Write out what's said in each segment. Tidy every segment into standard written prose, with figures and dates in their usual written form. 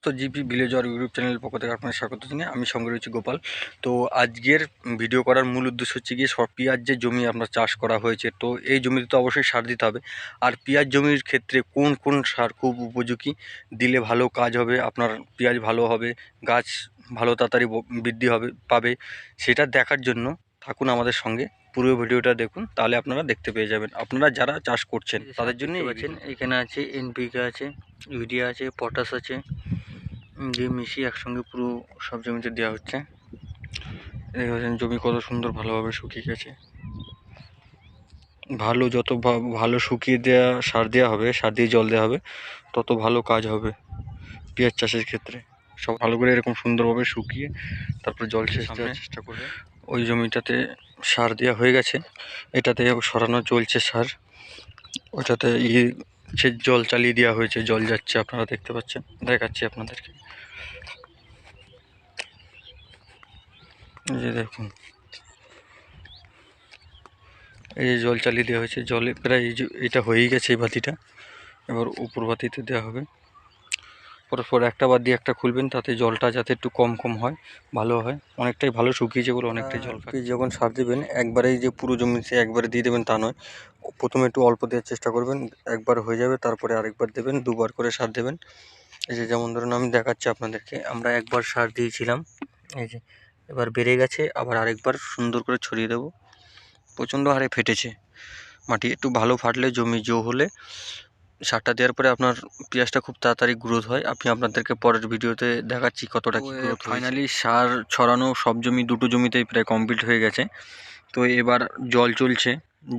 সমস্ত GP ভিলেজর YouTube চ্যানেলের পক্ষ থেকে আপনার স্বাগত জানিয়ে আমি সঙ্গে রয়েছি গোপাল। তো আজকের ভিডিও করার মূল উদ্দেশ্য হচ্ছে গিয়ে পেঁয়াজ যে জমি আপনার চাষ করা হয়েছে, তো এই জমিতে তো অবশ্যই সার দিতে হবে। আর পেঁয়াজ জমির ক্ষেত্রে কোন কোন সার খুব উপযোগী, দিলে ভালো কাজ হবে, আপনার পেঁয়াজ ভালো হবে, গাছ ভালো তাড়াতাড়ি বৃদ্ধি পাবে, সেটা দেখার জন্য থাকুন আমাদের সঙ্গে। পুরো ভিডিওটা দেখুন, তাহলে আপনারা দেখতে পেয়ে যাবেন। আপনারা যারা চাষ করছেন তাদের জন্য পাচ্ছেন। এখানে আছে এনপিকে, আছে ইউরিয়া, আছে পটাশ, আছে, দিয়ে মিশিয়ে একসঙ্গে পুরো সব জমিতে দেওয়া হচ্ছে। দেখেছেন জমি কত সুন্দর ভালোভাবে শুকিয়ে গেছে। যত ভালো শুকিয়ে দেওয়া সার দেওয়া হবে, সার দিয়ে জল দেওয়া হবে, তত ভালো কাজ হবে পেঁয়াজ চাষের ক্ষেত্রে। সব ভালো করে এরকম সুন্দরভাবে শুকিয়ে তারপর জল সেচ দেওয়ার চেষ্টা করবে। ওই জমিটাতে সার দেওয়া হয়ে গেছে, এটাতে সরানো চলছে সার। ওটাতে সে জল চালিয়ে দেওয়া হয়েছে, জল যাচ্ছে, আপনারা দেখতে পাচ্ছেন, দেখাচ্ছি আপনাদেরকে। এই যে দেখুন, এই যে জল চালিয়ে দেওয়া হয়েছে, জলে প্রায় এটা হয়েই গেছে এই বাতিটা। এবার উপর বাতিতে দেওয়া হবে। পরস্পর একটা বাদ দিয়ে একটা খুলবেন, তাতে জলটা যাতে একটু কম কম হয়, ভালো হয়। অনেকটাই ভালো শুকিয়েছে বলে অনেকটাই জল খায়। যখন সার দেবেন একবারেই যে পুরো জমিতে একবারে দিয়ে দেবেন তা নয়, প্রথমে একটু অল্প দেওয়ার চেষ্টা করবেন। একবার হয়ে যাবে, তারপরে আরেকবার দেবেন, দুবার করে সার দেবেন। এই যে যেমন ধরুন আমি দেখাচ্ছি আপনাদেরকে, আমরা একবার সার দিয়েছিলাম, এই যে এবার বেড়ে গেছে, আবার আরেকবার সুন্দর করে ছড়িয়ে দেবো। প্রচণ্ড হারে ফেটেছে মাটি, একটু ভালো ফাটলে জমি হলে সারটা দেওয়ার পরে আপনার পেঁয়াজটা খুব তাড়াতাড়ি গ্রোথ হয়। আপনাদেরকে পরের ভিডিওতে দেখাচ্ছি কতটা কি গ্রোথ। ফাইনালি সার ছড়ানো সব দুটো জমিতেই প্রায় কমপ্লিট হয়ে গেছে। তো এবার জল চলছে,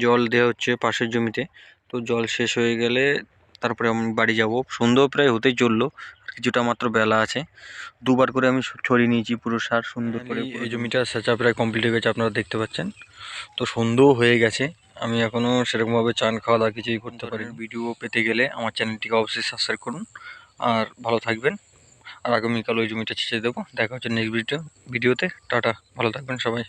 জল দেওয়া হচ্ছে পাশের জমিতে। তো জল শেষ হয়ে গেলে তারপরে আমি বাড়ি যাব। সন্ধ্যেও প্রায় হতেই চললো, কিছুটা মাত্র বেলা আছে। দুবার করে আমি ছড়িয়ে নিয়েছি পুরো সার সুন্দর করে। এই জমিটা সেচা প্রায় কমপ্লিট হয়ে গেছে, আপনারা দেখতে পাচ্ছেন। তো সন্ধ্যেও হয়ে গেছে, আমি এখনও সেরকমভাবে চান খাওয়া দাওয়া কিছুই করতে পারি। ভিডিও পেতে গেলে আমার চ্যানেলটিকে অবশ্যই সাবস্ক্রাইব করুন, আর ভালো থাকবেন। আর আগামীকাল ওই জমিটা ছেঁচে দেবো। দেখা হচ্ছে নেক্সট ভিডিওতে। টাটা, ভালো থাকবেন সবাই।